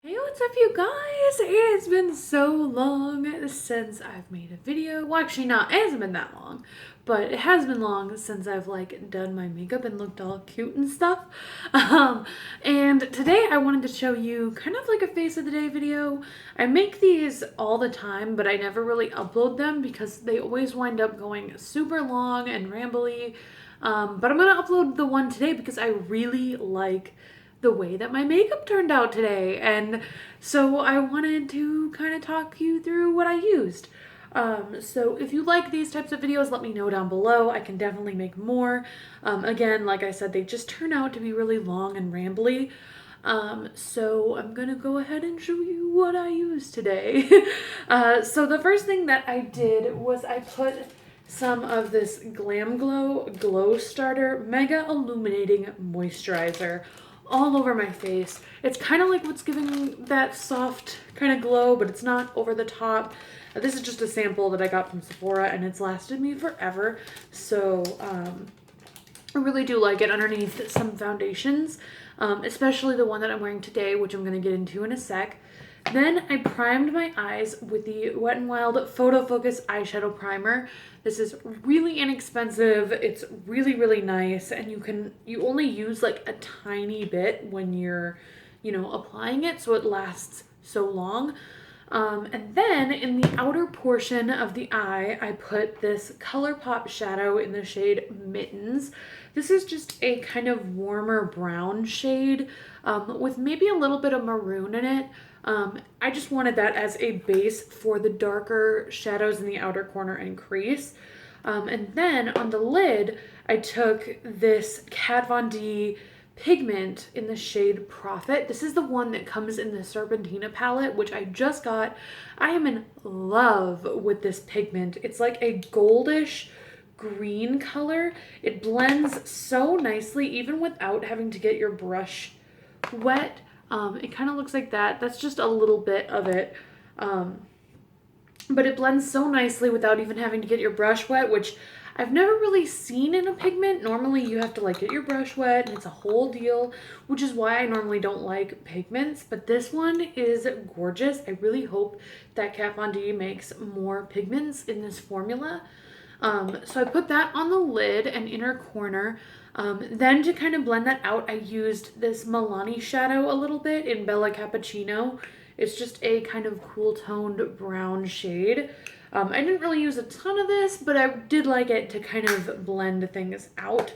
Hey, what's up you guys? It has been so long since I've made a video. Well, actually not, it hasn't been that long, but it has been long since I've like done my makeup and looked all cute and stuff. And today I wanted to show you kind of like a face of the day video. I make these all the time, but I never really upload them because they always wind up going super long and rambly. But I'm gonna upload the one today because I really like the way that my makeup turned out today, and so I wanted to kind of talk you through what I used. So if you like these types of videos, let me know down below. I can definitely make more. Again, like I said, they just turn out to be really long and rambly. So I'm gonna go ahead and show you what I used today. So the first thing that I did was I put some of this GlamGlow Glowstarter Mega Illuminating Moisturizer all over my face. It's kind of like what's giving that soft kind of glow, but it's not over the top. This is just a sample that I got from Sephora, and it's lasted me forever. So I really do like it underneath some foundations, especially the one that I'm wearing today, which I'm going to get into in a sec. Then I primed my eyes with the Wet n Wild Photo Focus Eyeshadow Primer. This is really inexpensive. It's really, really nice. And you only use like a tiny bit when you're, applying it. So it lasts so long. And then in the outer portion of the eye, I put this Colourpop shadow in the shade Mittens. This is just a kind of warmer brown shade with maybe a little bit of maroon in it. I just wanted that as a base for the darker shadows in the outer corner and crease. And then on the lid, I took this Kat Von D Pigment in the shade Profit. This is the one that comes in the Serpentina palette, which I just got. I am in love with this pigment. It's like a goldish green color. It blends so nicely, even without having to get your brush wet. It kind of looks like that. That's just a little bit of it. But it blends so nicely without even having to get your brush wet, which I've never really seen in a pigment. Normally you have to like get your brush wet and it's a whole deal, which is why I normally don't like pigments. But this one is gorgeous. I really hope that Kat Von D makes more pigments in this formula. So I put that on the lid and inner corner. Then to kind of blend that out, I used this Milani shadow a little bit in Bella Cappucino. It's just a kind of cool toned brown shade. I didn't really use a ton of this, but I did like it to kind of blend things out.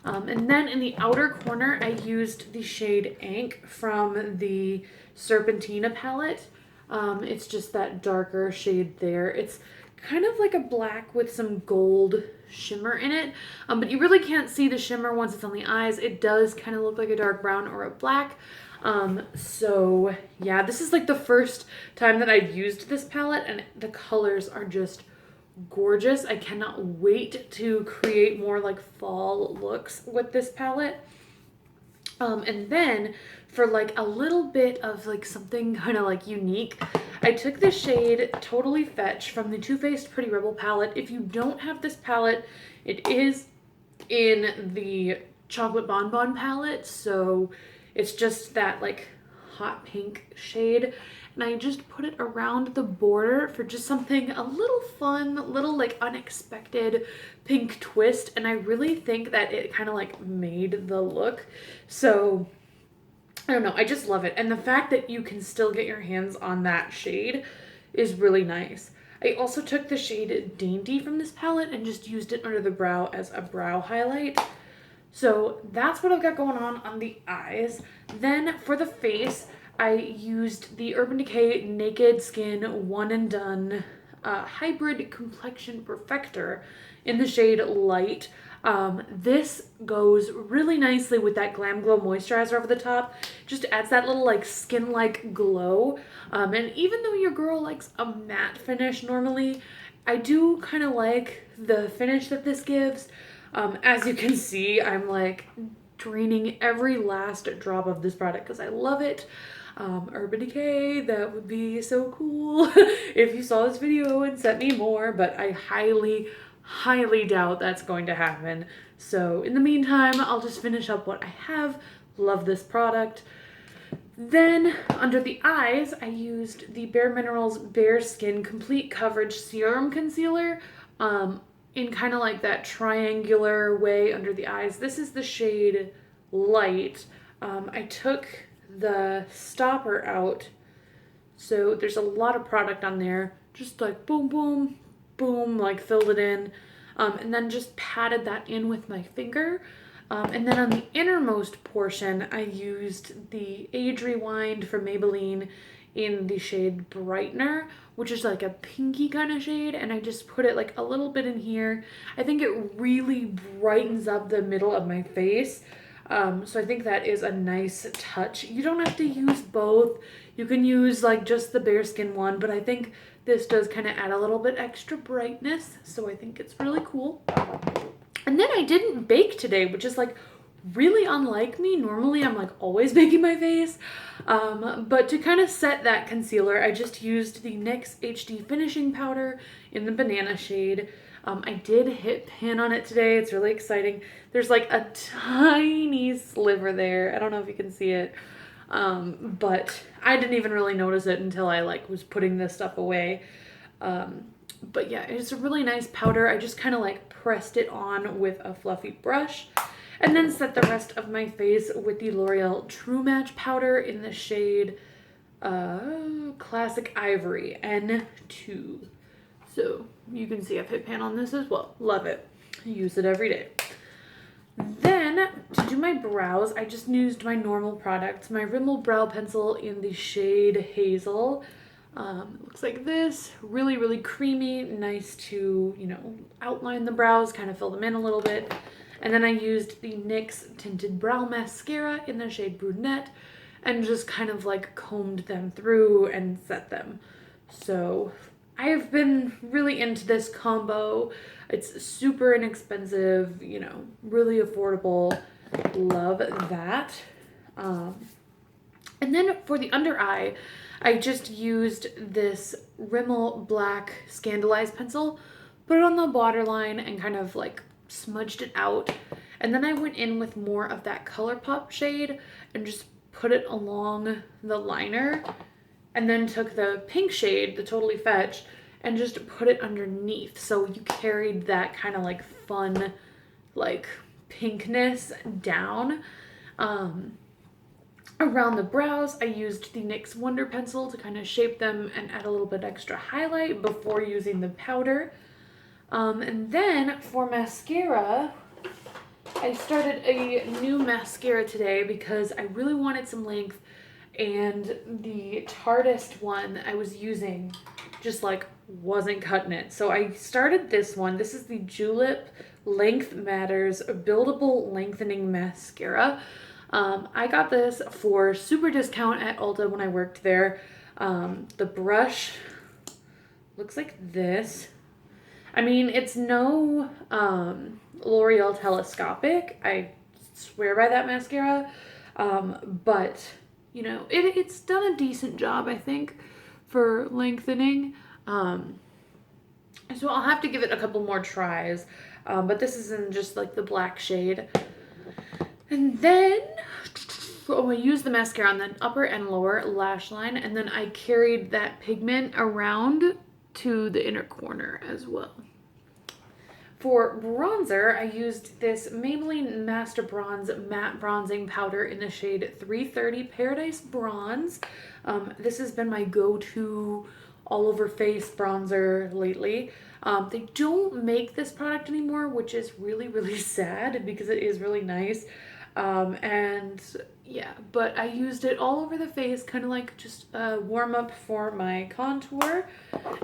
And then in the outer corner, I used the shade Ankh from the Serpentina palette. It's just that darker shade there. It's kind of like a black with some gold shimmer in it, but you really can't see the shimmer once it's on the eyes. It does kind of look like a dark brown or a black. So yeah, this is like the first time that I've used this palette, and the colors are just gorgeous. I cannot wait to create more like fall looks with this palette. And then for like a little bit of like something kind of like unique, I took the shade Totally Fetch from the Too Faced Pretty Rebel palette. If you don't have this palette, it is in the Chocolate Bonbon palette, so it's just that like hot pink shade. And I just put it around the border for just something a little fun, little like unexpected pink twist. And I really think that it kind of like made the look. So I don't know, I just love it. And the fact that you can still get your hands on that shade is really nice. I also took the shade Dainty from this palette and just used it under the brow as a brow highlight. So that's what I've got going on the eyes. Then for the face, I used the Urban Decay Naked Skin One and Done Hybrid Complexion Perfector in the shade Light. This goes really nicely with that GlamGlow moisturizer over the top. Just adds that little like skin-like glow. And even though your girl likes a matte finish normally, I do kind of like the finish that this gives. As you can see, I'm like draining every last drop of this product because I love it. Urban Decay, that would be so cool if you saw this video and sent me more, but I highly doubt that's going to happen. So in the meantime, I'll just finish up what I have. Love this product. Then under the eyes, I used the Bare Minerals BareSkin Complete Coverage Serum Concealer in kind of like that triangular way under the eyes. This is the shade Light. I took the stopper out, so there's a lot of product on there. Just like boom, boom, boom, like filled it in. And then just patted that in with my finger. And then on the innermost portion, I used the Age Rewind from Maybelline in the shade Brightener, which is like a pinky kind of shade, and I just put it like a little bit in here. I think it really brightens up the middle of my face. So I think that is a nice touch. You don't have to use both. You can use like just the BareSkin one, but I think this does kind of add a little bit extra brightness, so I think it's really cool. And then I didn't bake today, which is like really unlike me. Normally I'm like always baking my face. But to kind of set that concealer, I just used the NYX HD Finishing Powder in the banana shade. I did hit pan on it today. It's really exciting. There's like a tiny sliver there. I don't know if you can see it. But I didn't even really notice it until I like was putting this stuff away. But yeah, it's a really nice powder. I just kind of like pressed it on with a fluffy brush and then set the rest of my face with the L'Oreal True Match powder in the shade Classic Ivory N2. So you can see I've hit pan on this as well. Love it. Use it every day. Then to do my brows, I just used my normal products. My Rimmel brow pencil in the shade Hazel. It looks like this, really, really creamy, nice to, you know, outline the brows, kind of fill them in a little bit. And then I used the NYX Tinted Brow Mascara in the shade Brunette and just kind of like combed them through and set them. So I have been really into this combo. It's super inexpensive, you know, really affordable. Love that. And then for the under eye, I just used this Rimmel Black Scandaleyes pencil, put it on the waterline and kind of like smudged it out. And then I went in with more of that Colourpop shade and just put it along the liner. And then took the pink shade, the Totally Fetch, and just put it underneath. So you carried that kind of like fun, like pinkness down. Around the brows, I used the NYX Wonder Pencil to kind of shape them and add a little bit extra highlight before using the powder. And then for mascara, I started a new mascara today because I really wanted some length, and the Tartist one I was using just like wasn't cutting it. So I started this one. This is the Julep Length Matters Buildable Lengthening Mascara. I got this for super discount at Ulta when I worked there. The brush looks like this. I mean, it's no L'Oreal Telescopic. I swear by that mascara. But, you know, it's done a decent job, I think, for lengthening. So I'll have to give it a couple more tries. But this is in just like the black shade. And then I used the mascara on the upper and lower lash line, and then I carried that pigment around to the inner corner as well. For bronzer, I used this Maybelline Master Bronze Matte Bronzing Powder in the shade 330 Paradise Bronze. This has been my go-to all over face bronzer lately. They don't make this product anymore, which is really, really sad because it is really nice. And yeah, but I used it all over the face, kind of like just a warm up for my contour.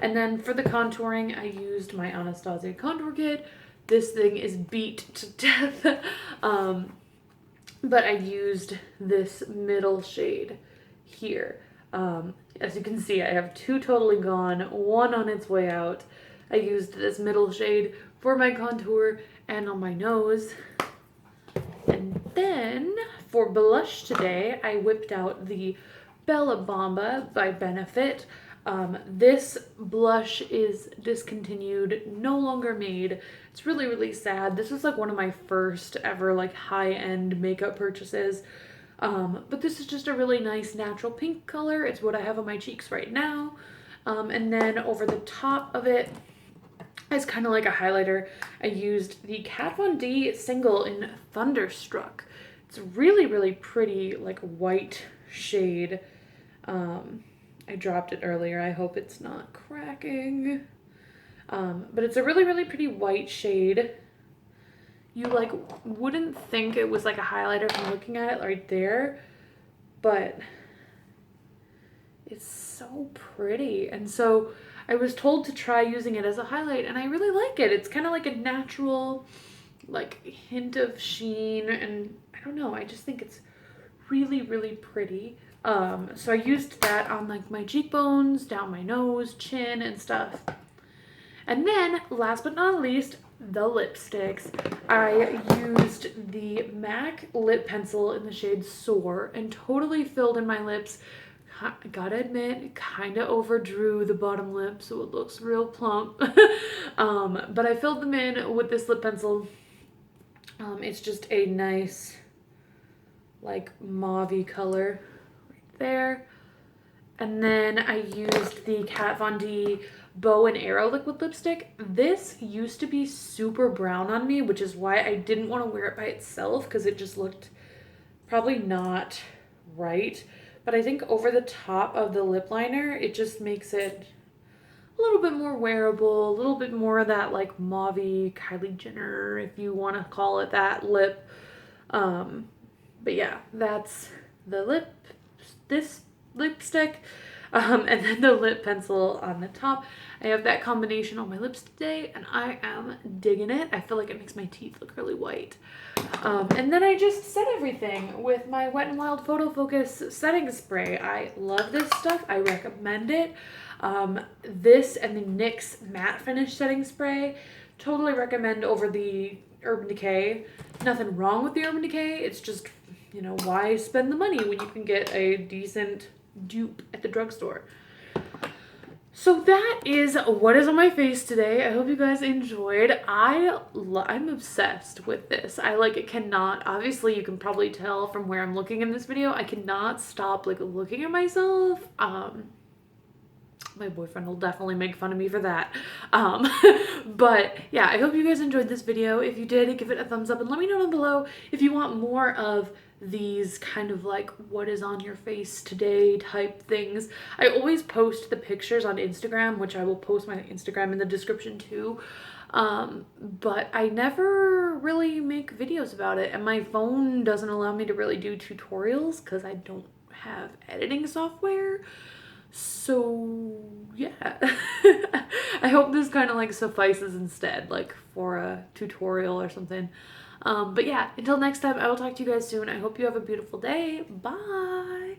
And then for the contouring, I used my Anastasia Contour Kit. This thing is beat to death. But I used this middle shade here. As you can see, I have two totally gone, one on its way out. I used this middle shade for my contour and on my nose. And then for blush today, I whipped out the Bella Bamba by Benefit. This blush is discontinued, no longer made. It's really, really sad. This was like one of my first ever like high-end makeup purchases. But this is just a really nice natural pink color. It's what I have on my cheeks right now. And then over the top of it, as kind of like a highlighter, I used the Kat Von D single in Thunderstruck. It's really, really pretty, like white shade. I dropped it earlier. I hope it's not cracking. But it's a really, really pretty white shade. You like wouldn't think it was like a highlighter from looking at it right there, but it's so pretty. And so I was told to try using it as a highlight, and I really like it. It's kind of like a natural, like, hint of sheen, and I don't know, I just think it's really, really pretty. So I used that on like my cheekbones, down my nose, chin, and stuff. And then, last but not least, the lipsticks. I used the MAC lip pencil in the shade Soar and totally filled in my lips. Gotta admit, kind of overdrew the bottom lip so it looks real plump. But I filled them in with this lip pencil. It's just a nice, like, mauve-y color right there. And then I used the Kat Von D Bow and Arrow liquid lipstick. This used to be super brown on me, which is why I didn't want to wear it by itself, because it just looked probably not right. But I think over the top of the lip liner, it just makes it a little bit more wearable, a little bit more of that like mauve-y Kylie Jenner, if you want to call it that, lip. But yeah, that's the this lipstick. And then the lip pencil on the top. I have that combination on my lips today, and I am digging it. I feel like it makes my teeth look really white. And then I just set everything with my Wet n Wild Photo Focus setting spray. I love this stuff. I recommend it. This and the NYX matte finish setting spray, totally recommend over the Urban Decay. Nothing wrong with the Urban Decay. It's just, you know, why spend the money when you can get a decent dupe at the drugstore? So that is what is on my face today. I hope you guys enjoyed. I'm obsessed with this. I like it. Cannot, obviously you can probably tell from where I'm looking in this video, I cannot stop like looking at myself. My boyfriend will definitely make fun of me for that. But yeah, I hope you guys enjoyed this video. If you did, give it a thumbs up and let me know down below if you want more of these kind of like what is on your face today type things. I always post the pictures on Instagram, which I will post my Instagram in the description too. But I never really make videos about it, and my phone doesn't allow me to really do tutorials because I don't have editing software. So yeah, I hope this kind of like suffices instead, like for a tutorial or something. But yeah, until next time, I will talk to you guys soon. I hope you have a beautiful day. Bye.